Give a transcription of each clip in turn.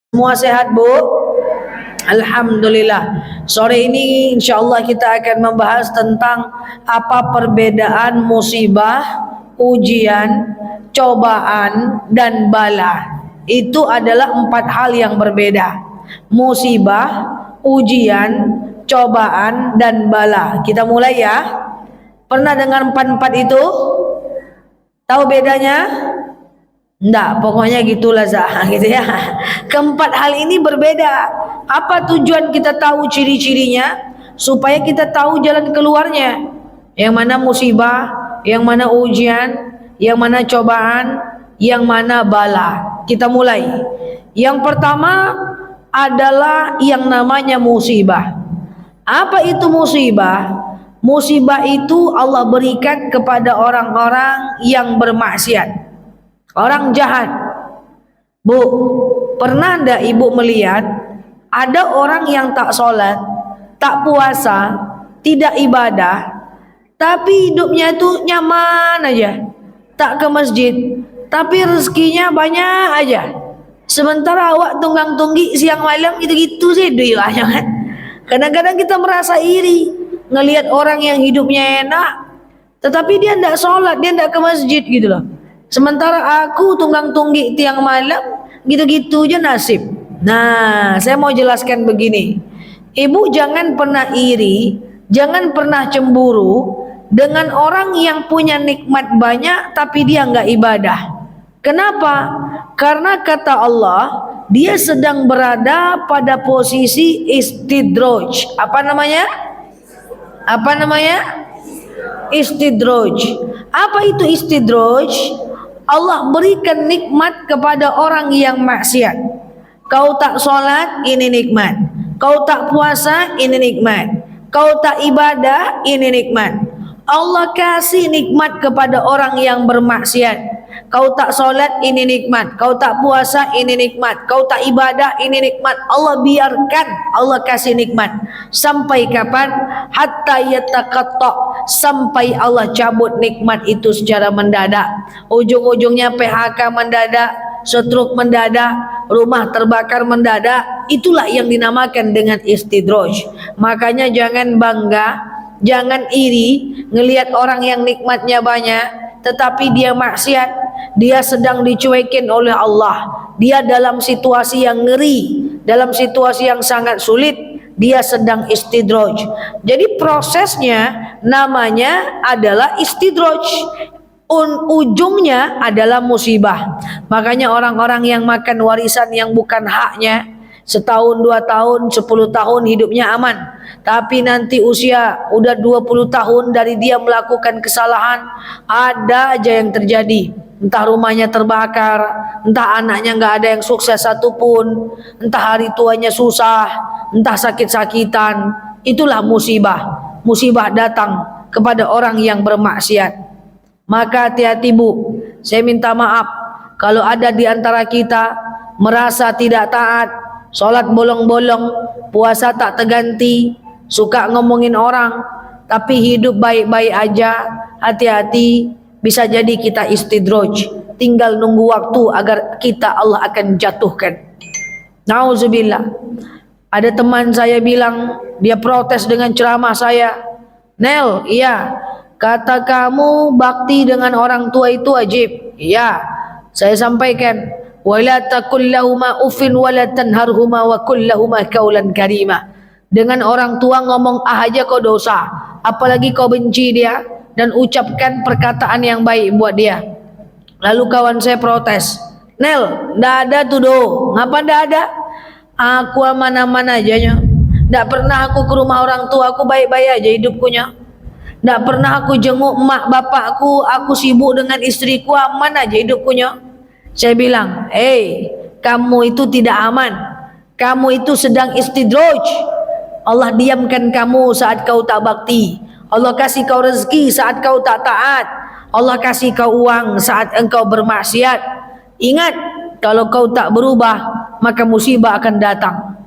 Semua sehat, Bu? Alhamdulillah. Sore ini insyaallah kita akan membahas tentang apa perbedaan musibah, ujian, cobaan, dan bala. Itu adalah 4 hal yang berbeda. Musibah, ujian, cobaan, dan bala. Kita mulai ya. Pernah dengar 4 itu? Tahu bedanya? Enggak, pokoknya gitulah Zah, gitu ya. Keempat hal ini berbeda. Apa tujuan kita tahu ciri-cirinya? Supaya kita tahu jalan keluarnya. Yang mana musibah, yang mana ujian, yang mana cobaan, yang mana bala. Kita mulai. Yang pertama adalah yang namanya musibah. Apa itu musibah? Musibah itu Allah berikan kepada orang-orang yang bermaksiat. Orang jahat. Bu, pernah enggak ibu melihat ada orang yang tak sholat, tak puasa, tidak ibadah, tapi hidupnya itu nyaman aja, tak ke masjid, tapi rezekinya banyak aja. Sementara awak tunggang tunggi siang malam gitu-gitu sih duit kan. Kadang-kadang kita merasa iri ngelihat orang yang hidupnya enak, tetapi dia enggak sholat, dia enggak ke masjid gitu loh. Sementara aku tunggang tunggi tiang malam, gitu-gitu aja nasib. Nah, saya mau jelaskan begini. Ibu jangan pernah iri, jangan pernah cemburu dengan orang yang punya nikmat banyak tapi dia enggak ibadah. Kenapa? Karena kata Allah, dia sedang berada pada posisi istidraj. Apa namanya? Apa namanya? Istidraj. Apa itu istidraj? Allah berikan nikmat kepada orang yang maksiat. Kau tak sholat, ini nikmat. Kau tak puasa, ini nikmat. Kau tak ibadah, ini nikmat. Allah kasih nikmat kepada orang yang bermaksiat. Kau tak sholat, ini nikmat. Kau tak puasa, ini nikmat. Kau tak ibadah, ini nikmat. Allah biarkan, Allah kasih nikmat. Sampai kapan? Hatta yataqatta, sampai Allah cabut nikmat itu secara mendadak. Ujung-ujungnya PHK mendadak, stroke mendadak, rumah terbakar mendadak. Itulah yang dinamakan dengan istidraj. Makanya jangan bangga, jangan iri ngelihat orang yang nikmatnya banyak tetapi dia maksiat, dia sedang dicuekin oleh Allah, dia dalam situasi yang ngeri, dalam situasi yang sangat sulit, dia sedang istidraj. Jadi prosesnya namanya adalah istidraj. Ujungnya adalah musibah. Makanya orang-orang yang makan warisan yang bukan haknya, setahun, 2 tahun, 10 tahun hidupnya aman, tapi nanti usia udah 20 tahun dari dia melakukan kesalahan, ada aja yang terjadi. Entah rumahnya terbakar, entah anaknya nggak ada yang sukses satupun, entah hari tuanya susah, entah sakit-sakitan. Itulah musibah. Musibah datang kepada orang yang bermaksiat. Maka hati-hati Bu, saya minta maaf kalau ada di antara kita merasa tidak taat, sholat bolong-bolong, puasa tak terganti, suka ngomongin orang, tapi hidup baik-baik aja. Hati-hati, bisa jadi kita istidraj. Tinggal nunggu waktu agar kita Allah akan jatuhkan. Nauzubillah. Ada teman saya bilang, dia protes dengan ceramah saya. Nel, iya, kata kamu bakti dengan orang tua itu wajib. Iya, saya sampaikan. Wala taqul lahuma uffin wala tanharhuma wa qul lahuma qaulan karima. Dengan orang tua ngomong aja kau dosa, apalagi kau benci dia dan ucapkan perkataan yang baik buat dia. Lalu kawan saya protes, Nel, ndak ada tuh do. Ngapa ndak ada? Aku aman-aman aja nya. Ndak pernah aku ke rumah orang tua, aku baik-baik aja hidupkunya. Ndak pernah aku jenguk emak bapakku, aku sibuk dengan istriku, aman aja hidupkunya. Saya bilang, kamu itu tidak aman. Kamu itu sedang istidraj. Allah diamkan kamu saat kau tak bakti. Allah kasih kau rezeki saat kau tak taat. Allah kasih kau uang saat engkau bermaksiat. Ingat, kalau kau tak berubah, maka musibah akan datang.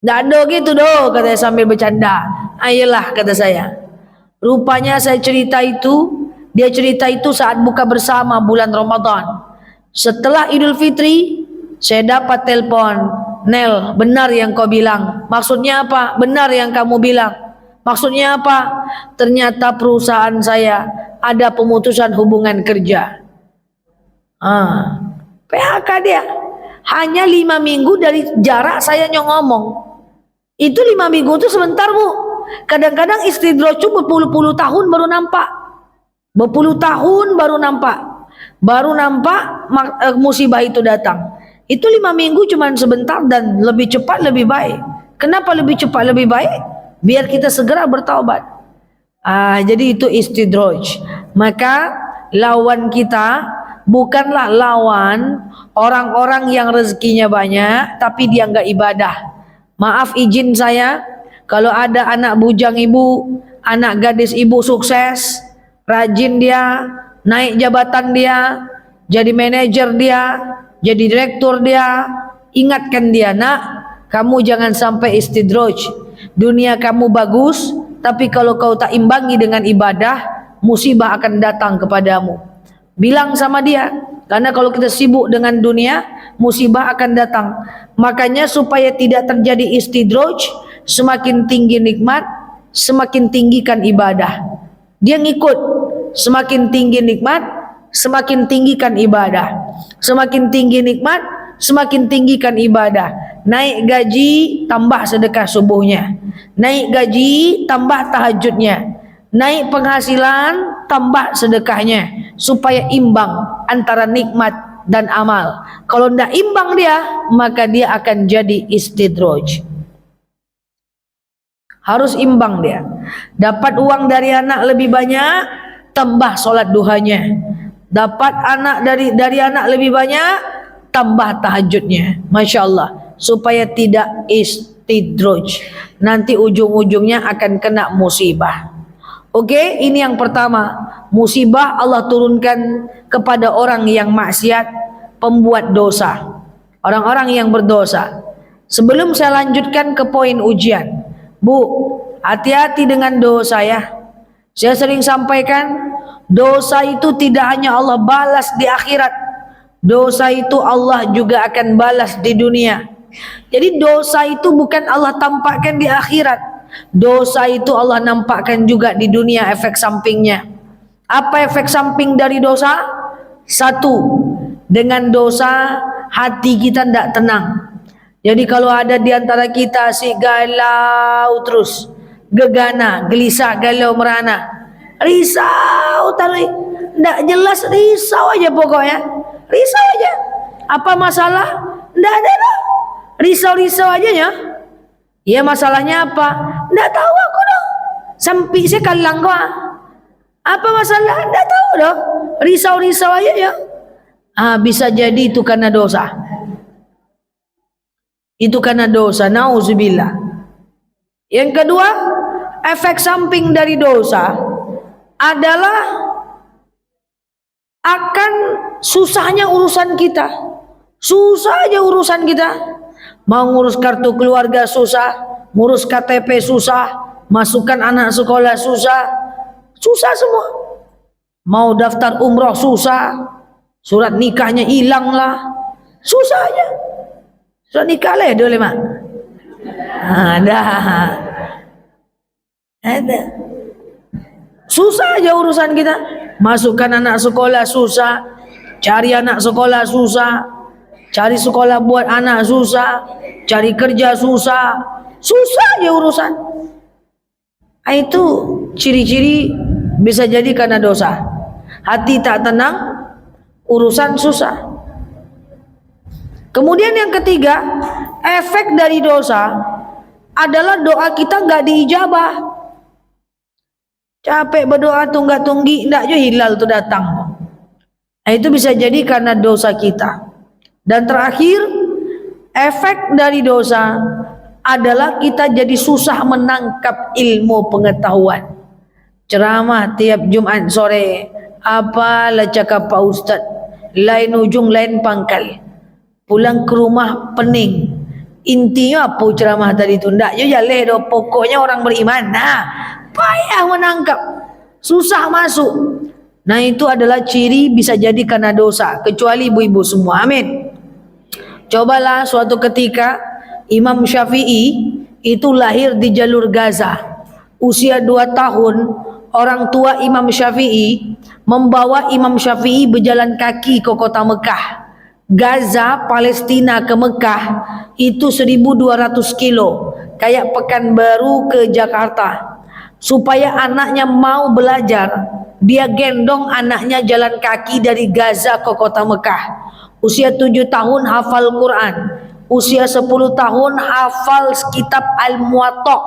Nggak ada gitu doh, kata saya sambil bercanda. Ayolah, kata saya. Rupanya saya cerita itu, dia cerita itu saat buka bersama bulan Ramadan. Setelah Idul Fitri, Saya dapat telepon, Nel, benar yang kau bilang. Maksudnya apa? Benar yang kamu bilang. Maksudnya apa? Ternyata perusahaan saya ada pemutusan hubungan kerja. PHK dia. Hanya 5 minggu dari jarak saya ngomong. Itu 5 minggu itu sebentar, Bu. Kadang-kadang istidroj berpuluh-puluh tahun baru nampak. Berpuluh tahun baru nampak. Baru nampak musibah itu datang. Itu 5 minggu cuma sebentar dan lebih cepat lebih baik. Kenapa lebih cepat lebih baik? Biar kita segera bertaubat. Jadi itu istidroj. Maka lawan kita bukanlah lawan orang-orang yang rezekinya banyak tapi dia enggak ibadah. Maaf izin saya, kalau ada anak bujang ibu, anak gadis ibu sukses, rajin dia, naik jabatan dia, jadi manajer dia, jadi direktur dia, ingatkan dia, nak, kamu jangan sampai istidroj. Dunia kamu bagus, tapi kalau kau tak imbangi dengan ibadah, musibah akan datang kepadamu. Bilang sama dia, karena kalau kita sibuk dengan dunia, musibah akan datang. Makanya supaya tidak terjadi istidroj, semakin tinggi nikmat, semakin tinggikan ibadah. Dia ngikut, semakin tinggi nikmat, semakin tinggikan ibadah. Semakin tinggi nikmat, semakin tinggikan ibadah. Naik gaji, tambah sedekah subuhnya. Naik gaji, tambah tahajudnya. Naik penghasilan, tambah sedekahnya. Supaya imbang antara nikmat dan amal. Kalau tidak imbang dia, maka dia akan jadi istidroj. Harus imbang dia. Dapat uang dari anak lebih banyak, tambah solat duhanya. Dapat anak dari anak lebih banyak, tambah tahajudnya. Masya Allah. Supaya tidak istidroj. Nanti ujung-ujungnya akan kena musibah. Oke, ini yang pertama. Musibah Allah turunkan kepada orang yang maksiat, pembuat dosa. Orang-orang yang berdosa. Sebelum saya lanjutkan ke poin ujian, Bu, hati-hati dengan dosa ya. Saya sering sampaikan, dosa itu tidak hanya Allah balas di akhirat. Dosa itu Allah juga akan balas di dunia. Jadi dosa itu bukan Allah tampakkan di akhirat. Dosa itu Allah nampakkan juga di dunia efek sampingnya. Apa efek samping dari dosa? Satu, dengan dosa hati kita tidak tenang. Jadi kalau ada di antara kita si galau terus, gegana, gelisah, galau, merana, risau taruh, tidak jelas, risau aja pokoknya, risau aja. Apa masalah? Tidak ada lah. Risau-risau aja ya. Ya masalahnya apa? Tidak tahu aku dong. Sampai saya kalang kau. Apa masalah? Tidak tahu dong. Risau-risau aja ya. Bisa jadi itu karena dosa. Itu karena dosa. Nauzubillah. Yang kedua, efek samping dari dosa adalah akan susahnya urusan kita. Susah aja urusan kita. Mau ngurus kartu keluarga susah, ngurus KTP susah, masukkan anak sekolah susah, susah semua. Mau daftar umroh susah, surat nikahnya hilang lah, susah aja. Surat nikah lah ya boleh mak. Ada. Susah aja urusan kita. Masukkan anak sekolah susah, cari anak sekolah susah. Cari sekolah buat anak susah, cari kerja susah, susah aja urusan. Itu ciri-ciri bisa jadi karena dosa. Hati tak tenang, urusan susah. Kemudian yang ketiga, efek dari dosa adalah doa kita nggak diijabah. Capek berdoa tunggu-tunggi, ndak juga hilal tuh datang. Itu bisa jadi karena dosa kita. Dan terakhir, efek dari dosa adalah kita jadi susah menangkap ilmu pengetahuan. Ceramah tiap Jumat sore, apalah cakap Pak Ustaz, lain ujung lain pangkal. Pulang ke rumah pening. Intinya apa ceramah tadi itu? Ndak je jaleh doh, pokoknya orang beriman. Nah, payah menangkap. Susah masuk. Nah, itu adalah ciri bisa jadi karena dosa, kecuali ibu-ibu semua. Amin. Cobalah suatu ketika Imam Syafi'i itu lahir di jalur Gaza. Usia 2 tahun, orang tua Imam Syafi'i membawa Imam Syafi'i berjalan kaki ke kota Mekah. Gaza, Palestina ke Mekah itu 1200 kilo, kayak Pekanbaru ke Jakarta. Supaya anaknya mau belajar, dia gendong anaknya jalan kaki dari Gaza ke kota Mekah. Usia 7 tahun hafal Quran, usia 10 tahun hafal kitab Al-Muwatta,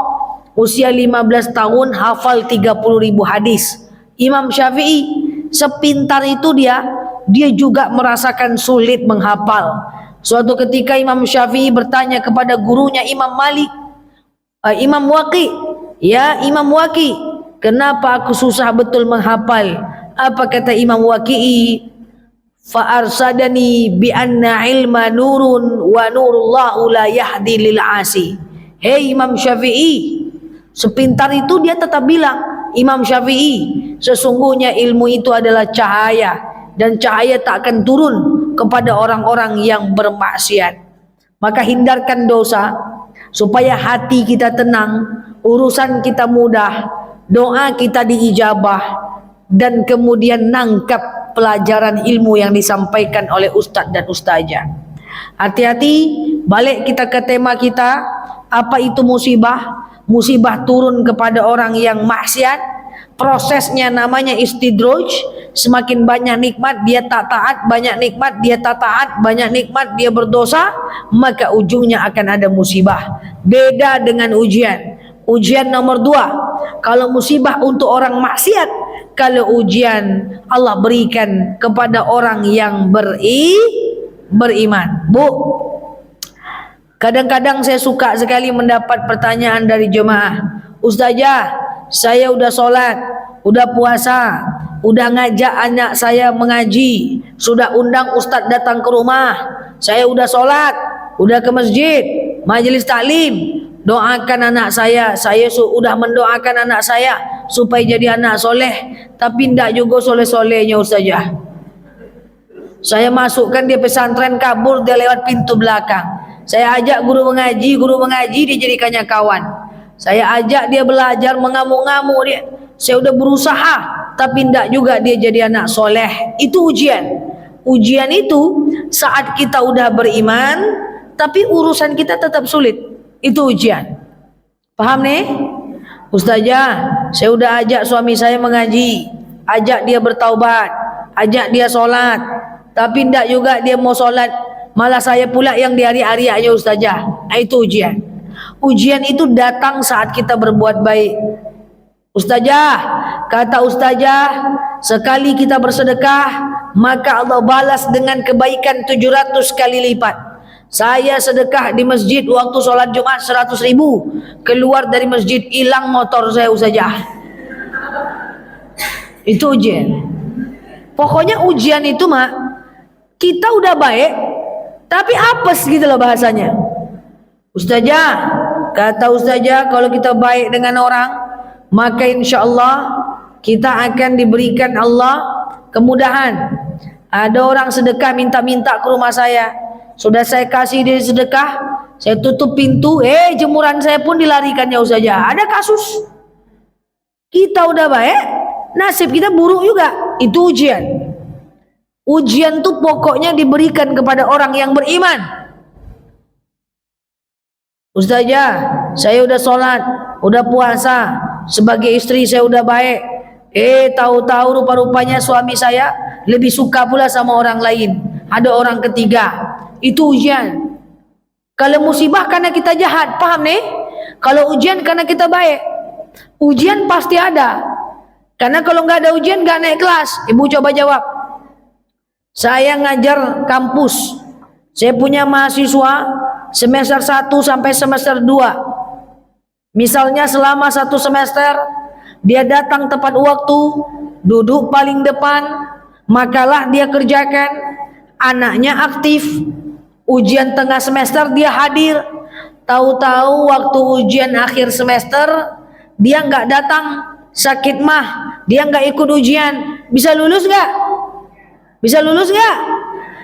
usia 15 tahun hafal 30.000 hadis. Imam Syafi'i sepintar itu dia juga merasakan sulit menghafal. Suatu ketika Imam Syafi'i bertanya kepada gurunya Imam Malik, Imam Waqi, ya Imam Waqi, kenapa aku susah betul menghafal? Apa kata Imam Waqi'i? Fa arsadani bi anna ilma nurun wa nurullahu la yahdi lil asi. Hei Imam Syafi'i, sepintar itu dia tetap bilang, Imam Syafi'i, sesungguhnya ilmu itu adalah cahaya, dan cahaya tak akan turun kepada orang-orang yang bermaksiat. Maka hindarkan dosa supaya hati kita tenang, urusan kita mudah, doa kita diijabah, dan kemudian nangkap pelajaran ilmu yang disampaikan oleh ustadz dan ustazah. Hati-hati, balik kita ke tema kita, apa itu musibah? Musibah turun kepada orang yang maksiat. Prosesnya namanya istidroj. Semakin banyak nikmat dia tak taat, banyak nikmat dia tak taat, banyak nikmat dia berdosa, maka ujungnya akan ada musibah. Beda dengan ujian. Ujian nomor 2, kalau musibah untuk orang maksiat, kalau ujian Allah berikan kepada orang yang beriman. Bu, kadang-kadang saya suka sekali mendapat pertanyaan dari jemaah, Ustazah, saya udah sholat, udah puasa, udah ngajak anak saya mengaji, sudah undang ustadz datang ke rumah, saya udah sholat, udah ke masjid, majelis taklim, doakan anak saya sudah mendoakan anak saya supaya jadi anak soleh, tapi tidak juga soleh-solehnya Ustazah. Saya masukkan dia pesantren, kabur dia lewat pintu belakang. Saya ajak guru mengaji dia jadikannya kawan. Saya ajak dia belajar, mengamuk-ngamuk dia. Saya udah berusaha, tapi tidak juga dia jadi anak soleh. Itu ujian. Ujian itu saat kita udah beriman, tapi urusan kita tetap sulit. Itu ujian. Paham nih? Ustazah, saya udah ajak suami saya mengaji, ajak dia bertaubat, ajak dia sholat, tapi tidak juga dia mau sholat, malah saya pula yang diari-ari aja Ustazah. Itu ujian. Ujian itu datang saat kita berbuat baik. Ustazah, kata ustazah, sekali kita bersedekah, maka Allah balas dengan kebaikan 700 kali lipat. Saya sedekah di masjid waktu sholat Jumat 100.000, keluar dari masjid hilang motor saya ustazah. Itu ujian. Pokoknya ujian itu mak, kita udah baik, tapi apes gitu loh bahasanya. Ustazah, kata ustazah, kalau kita baik dengan orang, maka insya Allah kita akan diberikan Allah kemudahan. Ada orang sedekah minta-minta ke rumah saya, sudah saya kasih dia sedekah, saya tutup pintu, jemuran saya pun dilarikannya ustazah. Ada kasus. Kita udah baik, nasib kita buruk juga. Itu ujian. Ujian tuh pokoknya diberikan kepada orang yang beriman. Ustazah, saya udah sholat, udah puasa, sebagai istri saya udah baik. Tahu-tahu rupa-rupanya suami saya lebih suka pula sama orang lain. Ada orang ketiga. Itu ujian. Kalau musibah karena kita jahat, paham nih? Kalau ujian karena kita baik, ujian pasti ada. Karena kalau nggak ada ujian nggak naik kelas. Ibu coba jawab. Saya ngajar kampus. Saya punya mahasiswa semester 1 sampai semester 2. Misalnya selama 1 semester dia datang tepat waktu, duduk paling depan, makalah dia kerjakan, anaknya aktif. Ujian tengah semester dia hadir. Tahu-tahu waktu ujian akhir semester dia nggak datang, sakit mah, dia nggak ikut ujian. Bisa lulus nggak? Bisa lulus nggak?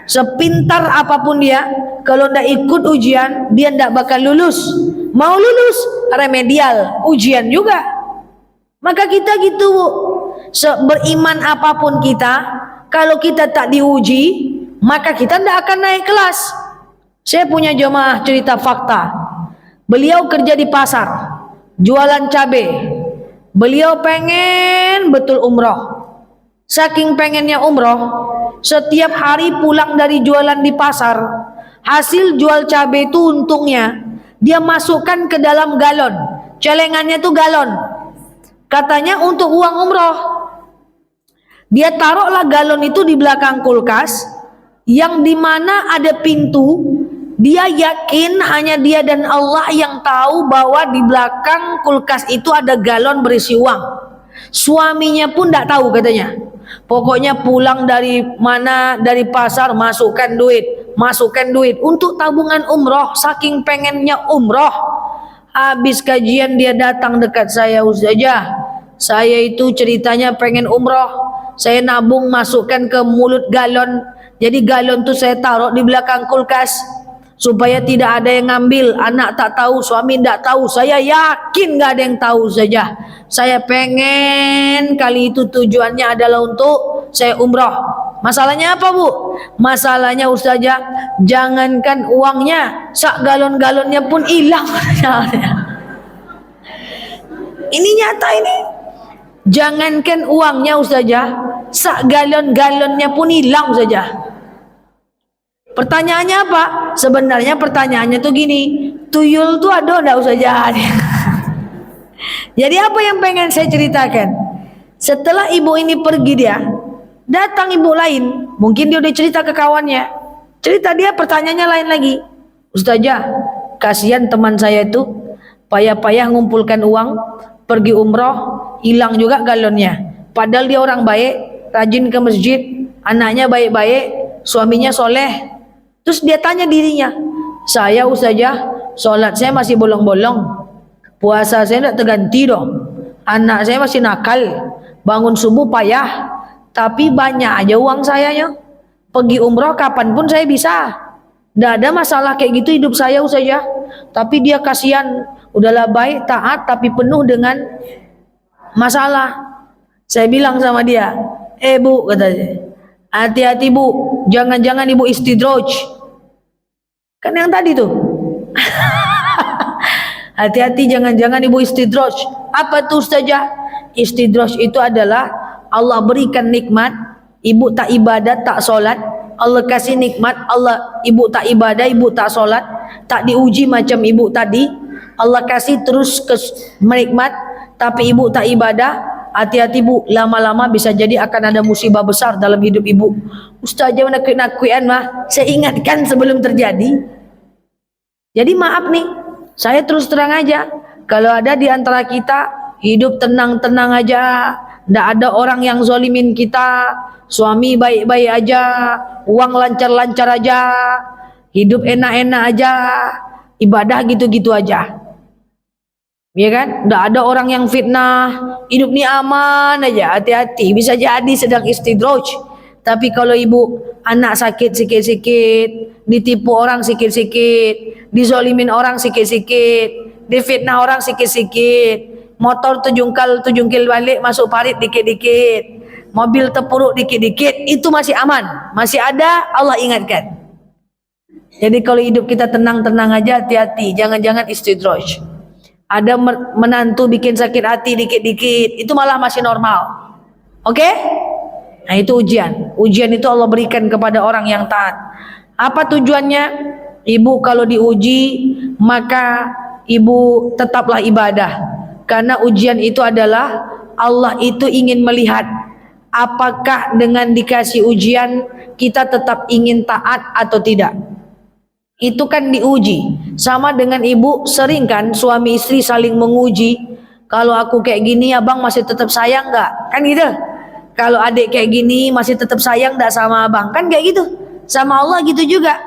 Sepintar apapun dia, kalau ndak ikut ujian, dia ndak bakal lulus. Mau lulus, remedial, ujian juga. Maka kita gitu, Bu. Beriman apapun kita, kalau kita tak diuji, maka kita ndak akan naik kelas. Saya punya jemaah cerita fakta. Beliau kerja di pasar, jualan cabai. Beliau pengen betul umroh. Saking pengennya umroh, setiap hari pulang dari jualan di pasar, hasil jual cabai itu untungnya dia masukkan ke dalam galon. Celengannya itu galon. Katanya untuk uang umroh. Dia taruhlah galon itu di belakang kulkas, yang dimana ada pintu. Dia yakin hanya dia dan Allah yang tahu bahwa di belakang kulkas itu ada galon berisi uang. Suaminya pun tidak tahu katanya. Pokoknya pulang dari mana, dari pasar, masukkan duit untuk tabungan umroh. Saking pengennya umroh. Habis kajian dia datang dekat saya, Ustazah, saya itu ceritanya pengen umroh. Saya nabung masukkan ke mulut galon. Jadi galon tuh saya taruh di belakang kulkas supaya tidak ada yang ngambil. Anak tak tahu, suami tidak tahu. Saya yakin gak ada yang tahu saja. Saya pengen kali itu tujuannya adalah untuk saya umroh. Masalahnya apa, Bu? Masalahnya Ustazah, jangankan uangnya, sak galon-galonnya pun hilang. Ini nyata ini. Jangankan uangnya Ustazah, sak galon-galonnya pun hilang saja. Pertanyaannya apa? Sebenarnya pertanyaannya tuh gini, tuyul tuh ada enggak Ustazah? Jadi apa yang pengen saya ceritakan? Setelah ibu ini pergi dia, datang ibu lain, mungkin dia udah cerita ke kawannya. Cerita dia, pertanyaannya lain lagi. Ustazah, kasihan teman saya itu payah-payah ngumpulkan uang, pergi umroh, hilang juga galonnya. Padahal dia orang baik, rajin ke masjid, anaknya baik-baik, suaminya soleh. Terus dia tanya dirinya, saya Ustazah, sholat saya masih bolong-bolong, puasa saya tidak terganti dong, anak saya masih nakal, bangun subuh payah, tapi banyak aja uang sayanya. Pergi umroh kapanpun saya bisa, tidak ada masalah kayak gitu hidup saya Ustazah. Tapi dia kasihan, udahlah baik, taat, tapi penuh dengan masalah. Saya bilang sama dia, Bu, katanya, hati-hati Bu, jangan-jangan ibu istidroj. Kan yang tadi tuh. Hati-hati jangan-jangan ibu istidroj. Apa tuh Ustazah? Istidroj itu adalah Allah berikan nikmat, ibu tak ibadat, tak solat. Allah kasih nikmat, ibu tak ibadah, ibu tak solat, tak diuji macam ibu tadi. Allah kasih terus menikmat, tapi ibu tak ibadah. Hati-hati Bu, lama-lama bisa jadi akan ada musibah besar dalam hidup ibu. Ustazah nakut-nakutan mah, saya ingatkan sebelum terjadi. Jadi maaf nih, saya terus terang aja, kalau ada di antara kita hidup tenang-tenang aja, ndak ada orang yang zolimin kita, suami baik-baik aja, uang lancar-lancar aja, hidup enak-enak aja, ibadah gitu-gitu aja. Ya kan? Nggak ada orang yang fitnah, hidup ini aman aja, hati-hati, bisa jadi sedang istidroj. Tapi kalau ibu anak sakit sikit-sikit, ditipu orang sikit-sikit, dizolimin orang sikit-sikit, difitnah orang sikit-sikit, motor tujungkil balik masuk parit dikit-dikit, mobil terpuruk dikit-dikit, itu masih aman, masih ada, Allah ingatkan. Jadi kalau hidup kita tenang-tenang aja, hati-hati, jangan-jangan istidroj. Ada menantu bikin sakit hati dikit-dikit, itu malah masih normal. Oke? Nah itu ujian. Ujian itu Allah berikan kepada orang yang taat. Apa tujuannya? Ibu kalau diuji, maka ibu tetaplah ibadah. Karena ujian itu adalah Allah itu ingin melihat apakah dengan dikasih ujian kita tetap ingin taat atau tidak. Itu kan diuji. Sama dengan ibu, sering kan suami istri saling menguji. Kalau aku kayak gini abang masih tetap sayang gak? Kan gitu. Kalau adik kayak gini masih tetap sayang gak sama abang? Kan kayak gitu. Sama Allah gitu juga.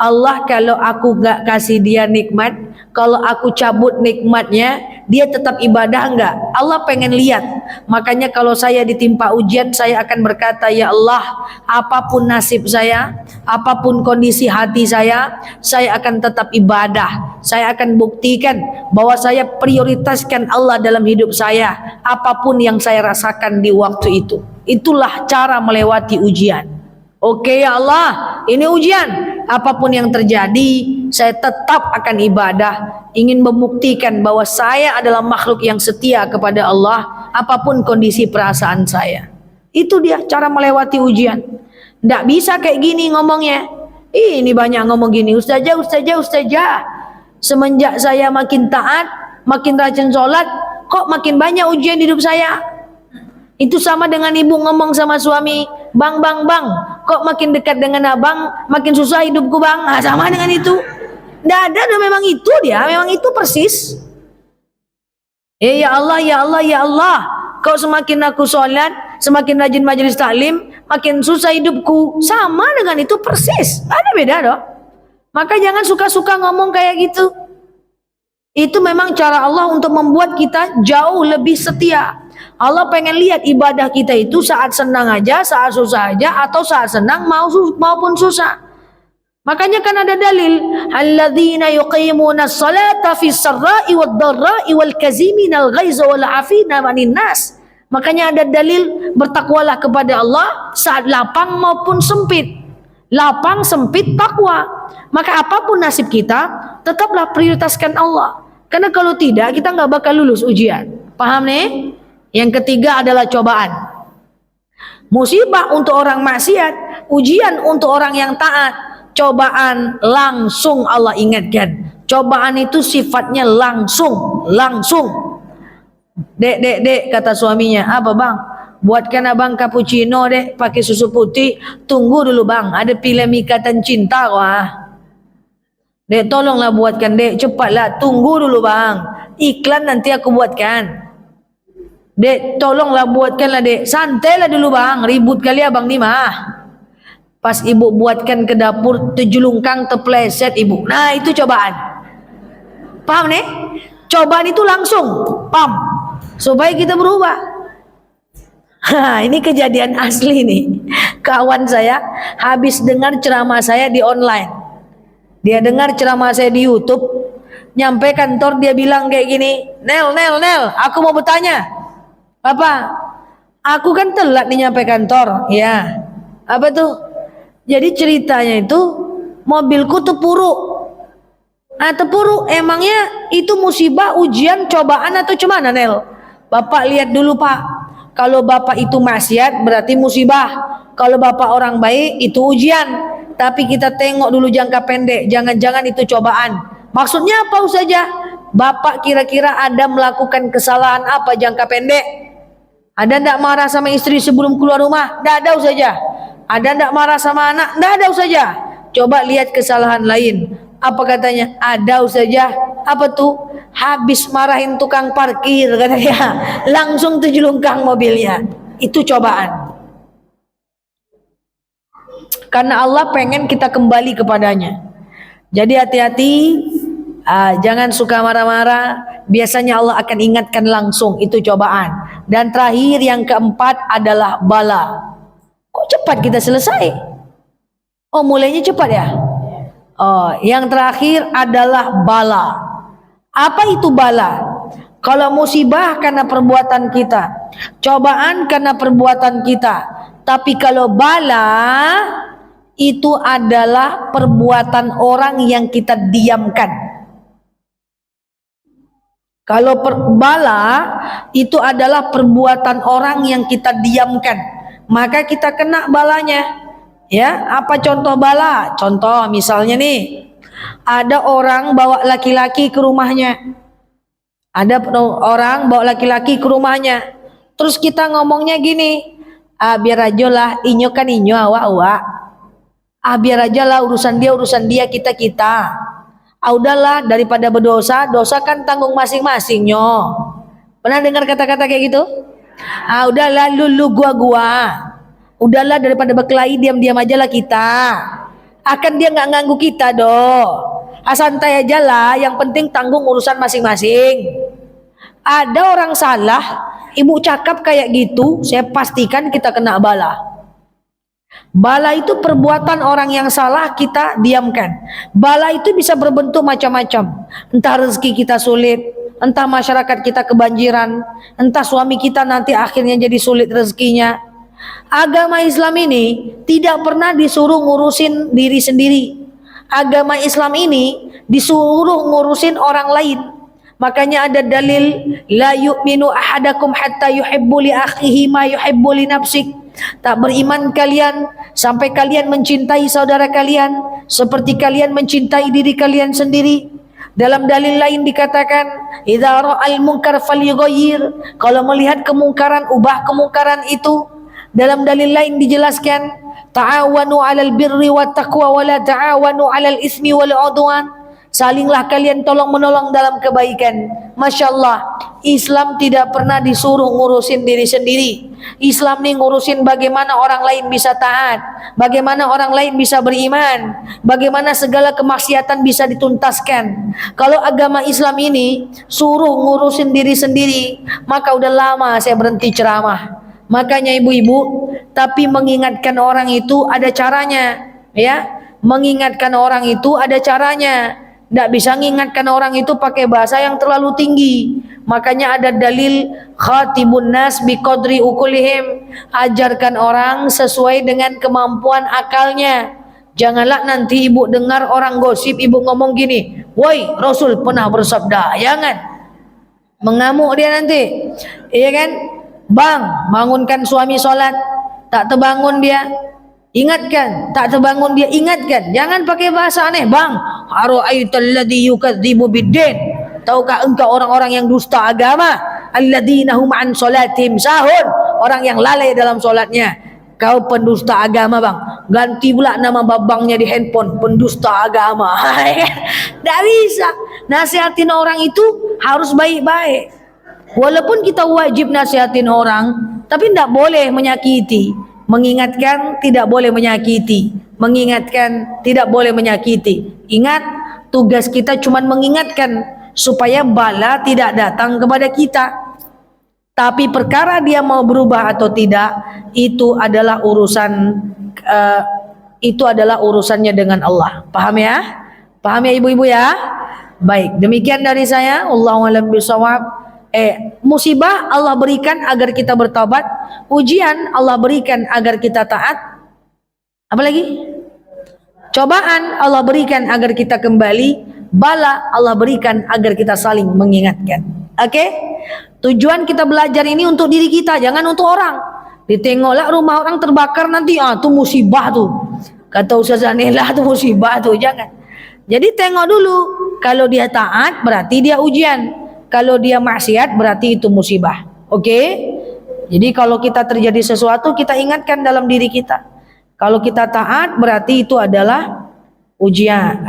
Allah kalau aku gak kasih dia nikmat, kalau aku cabut nikmatnya, dia tetap ibadah enggak? Allah pengen lihat. Makanya kalau saya ditimpa ujian, saya akan berkata, ya Allah, apapun nasib saya, apapun kondisi hati saya akan tetap ibadah. Saya akan buktikan bahwa saya prioritaskan Allah dalam hidup saya, apapun yang saya rasakan di waktu itu. Itulah cara melewati ujian. Oke ya Allah, ini ujian. Apapun yang terjadi, saya tetap akan ibadah, ingin membuktikan bahwa saya adalah makhluk yang setia kepada Allah, apapun kondisi perasaan saya. Itu dia cara melewati ujian. Tidak bisa kayak gini ngomongnya. Ini banyak ngomong gini, ustazah. Semenjak saya makin taat, makin rajin sholat, kok makin banyak ujian di hidup saya. Itu sama dengan ibu ngomong sama suami, bang, kok makin dekat dengan abang, makin susah hidupku bang. Nah, sama dengan itu. Tidak ada, memang itu dia, memang itu persis. Ya Allah, kau semakin aku sholat, semakin rajin majelis taklim, makin susah hidupku. Sama dengan itu persis. Ada beda dong. Maka jangan suka-suka ngomong kayak gitu. Itu memang cara Allah untuk membuat kita jauh lebih setia. Allah pengen lihat ibadah kita itu saat senang aja, saat susah aja, atau saat senang maupun susah. Makanya kan ada dalil, alladzina yuqimuna as-salata fis sarra'i wad dharra'i wal kaziminal ghaiza wal 'afina 'anil nas. Makanya ada dalil, bertakwalah kepada Allah saat lapang maupun sempit. Lapang, sempit, takwa. Maka apapun nasib kita, tetaplah prioritaskan Allah. Karena kalau tidak, kita nggak bakal lulus ujian. Paham nih? Yang ketiga adalah cobaan. Musibah untuk orang maksiat, ujian untuk orang yang taat. Cobaan langsung Allah ingatkan. Cobaan itu sifatnya langsung. Dek, kata suaminya, apa bang? Buatkan abang cappuccino dek, pakai susu putih. Tunggu dulu bang, ada film Ikatan Cinta wah. Dek tolonglah buatkan dek, cepatlah, tunggu dulu bang. Iklan nanti aku buatkan. Dek tolonglah buatkanlah dek, santailah dulu bang, ribut kali abang ni mah. Pas ibu buatkan ke dapur, terjelungkang, terpleset ibu. Nah itu cobaan. Paham nih? Cobaan itu langsung, pam, supaya kita berubah. Ini kejadian asli nih. Kawan saya habis dengar ceramah saya di online. Dia dengar ceramah saya di YouTube. Nyampe kantor dia bilang kayak gini, Nel, aku mau bertanya. Apa? Aku kan telat nih nyampe kantor. Ya. Apa tuh? Jadi ceritanya itu mobilku terpuruk. Nah terpuruk, emangnya itu musibah, ujian, cobaan atau cuman Nel? Bapak lihat dulu pak. Kalau bapak itu maksiat berarti musibah. Kalau bapak orang baik itu ujian. Tapi kita tengok dulu jangka pendek. Jangan-jangan itu cobaan. Maksudnya apa saja? Bapak kira-kira ada melakukan kesalahan apa jangka pendek? Ada ndak marah sama istri sebelum keluar rumah? Ndak ada saja. Ada ndak marah sama anak? Ndak ada saja. Coba lihat kesalahan lain. Apa katanya? Ada saja. Apa tuh? Habis marahin tukang parkir katanya, langsung terjelungkang mobilnya. Itu cobaan. Karena Allah pengen kita kembali kepadanya. Jadi hati-hati, jangan suka marah-marah. Biasanya Allah akan ingatkan langsung, itu cobaan. Dan terakhir yang keempat adalah bala. Kok cepat kita selesai? Oh mulainya cepat ya? Oh, yang terakhir adalah bala. Apa itu bala? Kalau musibah karena perbuatan kita, cobaan karena perbuatan kita. Tapi kalau bala itu adalah perbuatan orang yang kita diamkan. Kalau bala itu adalah perbuatan orang yang kita diamkan, maka kita kena balanya. Ya, apa contoh bala? Contoh misalnya nih, ada orang bawa laki-laki ke rumahnya. Ada orang bawa laki-laki ke rumahnya. Terus kita ngomongnya gini, biar aja lah, inyo kan inyo, awak. Biar aja lah, urusan dia, kita. Udahlah, daripada berdosa, dosa kan tanggung masing-masing nyo. Pernah dengar kata-kata kayak gitu? Udahlah, lu gua. Udahlah, daripada berkelahi, diam-diam aja lah kita. Akan dia nggak ganggu kita doh. Santai aja lah, yang penting tanggung urusan masing-masing. Ada orang salah, ibu cakap kayak gitu, saya pastikan kita kena bala. Bala itu perbuatan orang yang salah kita diamkan. Bala itu bisa berbentuk macam-macam. Entah rezeki kita sulit, entah masyarakat kita kebanjiran, entah suami kita nanti akhirnya jadi sulit rezekinya. Agama Islam ini tidak pernah disuruh ngurusin diri sendiri. Agama Islam ini disuruh ngurusin orang lain. Makanya ada dalil la yu'minu ahadakum hatta yuhibbu li akhihi ma yuhibbu li nafsik. Tak beriman kalian sampai kalian mencintai saudara kalian seperti kalian mencintai diri kalian sendiri. Dalam dalil lain dikatakan idza ra'al munkar falyughayyir, kalau melihat kemungkaran ubah kemungkaran itu. Dalam dalil lain dijelaskan ta'awanu 'alal birri wat taqwa wa la ta'awanu 'alal ismi wal 'udwan. Salinglah kalian tolong menolong dalam kebaikan. Masya Allah, Islam tidak pernah disuruh ngurusin diri sendiri. Islam nih ngurusin bagaimana orang lain bisa taat, bagaimana orang lain bisa beriman, bagaimana segala kemaksiatan bisa dituntaskan. Kalau agama Islam ini suruh ngurusin diri sendiri, maka udah lama saya berhenti ceramah. Makanya ibu-ibu, tapi mengingatkan orang itu ada caranya, ya. Mengingatkan orang itu ada caranya. Tidak bisa mengingatkan orang itu pakai bahasa yang terlalu tinggi. Makanya ada dalil khatibun nas biqadri ukulihim. Ajarkan orang sesuai dengan kemampuan akalnya. Janganlah nanti ibu dengar orang gosip, ibu ngomong gini, woi Rasul pernah bersabda, jangan. Mengamuk dia nanti. Iya kan? Bang, bangunkan suami sholat, tak terbangun dia. Ingatkan, tak terbangun dia, ingatkan. Jangan pakai bahasa aneh. Bang, ara'aital ladzi yukadzibu biddin. Tahukah engkau orang-orang yang dusta agama? Alladzina hum an salatihim sahun. Orang yang lalai dalam solatnya. Kau pendusta agama bang. Ganti pula nama babangnya di handphone, pendusta agama. Tak bisa. Nasihatin orang itu harus baik-baik. Walaupun kita wajib nasihatin orang, tapi tidak boleh menyakiti. Mengingatkan tidak boleh menyakiti. Mengingatkan tidak boleh menyakiti. Ingat, tugas kita cuma mengingatkan supaya bala tidak datang kepada kita. Tapi perkara dia mau berubah atau tidak, itu adalah urusannya dengan Allah. Paham ya? Paham ya ibu-ibu ya? Baik, demikian dari saya. Wallahu a'lam bishawab. Musibah Allah berikan agar kita bertobat, ujian Allah berikan agar kita taat. Apa lagi? Cobaan Allah berikan agar kita kembali, bala Allah berikan agar kita saling mengingatkan. Oke? Tujuan kita belajar ini untuk diri kita, jangan untuk orang. Ditengoklah rumah orang terbakar nanti, tu musibah tu. Kata Ustazah Nela tu musibah tu, jangan. Jadi tengok dulu, kalau dia taat berarti dia ujian. Kalau dia maksiat berarti itu musibah. Oke? Jadi kalau kita terjadi sesuatu kita ingatkan dalam diri kita. Kalau kita taat berarti itu adalah ujian.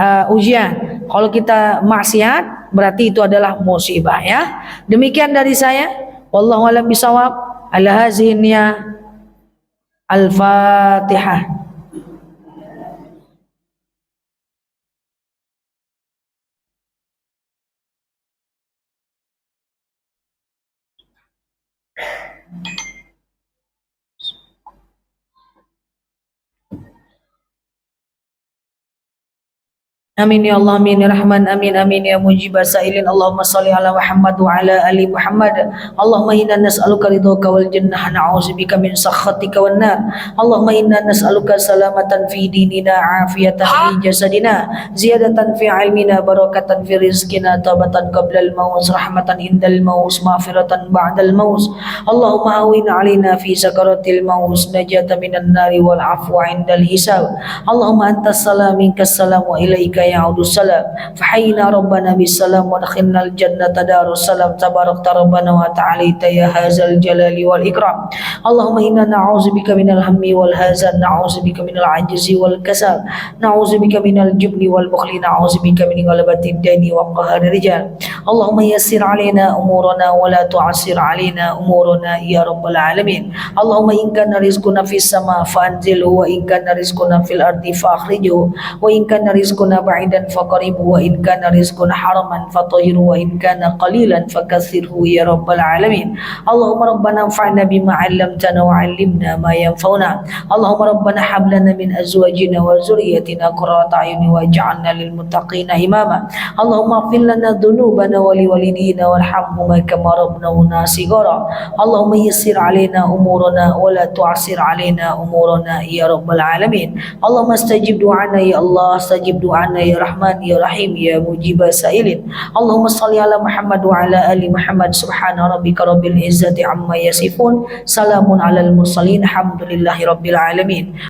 Kalau kita maksiat berarti itu adalah musibah ya. Demikian dari saya. Wallahu a'lam bishawab. Ala hazihi niyah. Al-Fatihah. Amin ya Allah, amin ya Rahman, amin amin ya mujib sailin. Allahumma salli ala Muhammad wa ala ali Muhammad. Allahumma inna nas'aluka ridhaka wal jannah, na'udzubika min sakhatika wan nar. Allahumma inna nas'aluka salamatan fi dinina, afiyatan fi jasadina, ziyadatan fi ilmina, barakatan fi rizqina, taubatan qabla al maut, rahmatan indal maut, maghfiratan ba'dal maut. Allahumma awin alaina fi sakaratil maut, najatan minan nari wal afwa indal hisab. Allahumma antas salam minkas salam wa ilaika ya'udus salam. Fahayna rabbana bisalam wa dakhinal jannata darus salam. Tabarakta rabbana wa ta'alita ya hazal jalali wal ikram. Allahumma inna na'udzubika minal hammi wal hazan, na'udzubika minal ajzi wal kasal, na'udzubika minal jubni wal bukhli, na'udzubika min ghalabatid daini wa qahari rijal. Allahumma yassir alaina umurana wa la tu'assir alaina umurana ya rabbal alamin. Allahumma in kana rizquna fis sama fa anzilhu, wa in kana rizquna fil ardi fa akhrijhu, wa in kana rizquna ba'idan faqaribu wa in kana rizqun haraman fatahhiru wa in kana qalilan fakaththirhu ya rabbal alamin. Allahumma rabbana anfa'na bima 'allamtana wa 'allimna ma yanfa'una. Allahumma rabbana hab lana min azwajina wa dhurriyyatina qurrata a'yunin waj'alna lil muttaqina imama. Allahumma ighfir lana dhunubana wa liwalidina warhamhuma kama rabbawna shighara. Allahumma yassir 'alaina umurana wa la tu'assir 'alaina umurana ya rabbal alamin. Allahumma istajib du'ana ya Allah, istajib du'ana ya Rahman ya Rahim ya mujibas sa'ilin. Allahumma shalli ala Muhammad wa ala ali Muhammad. Subhana rabbika rabbil izzati amma yasifun. Salamun alal mursalin. Alhamdulillahi rabbil alamin.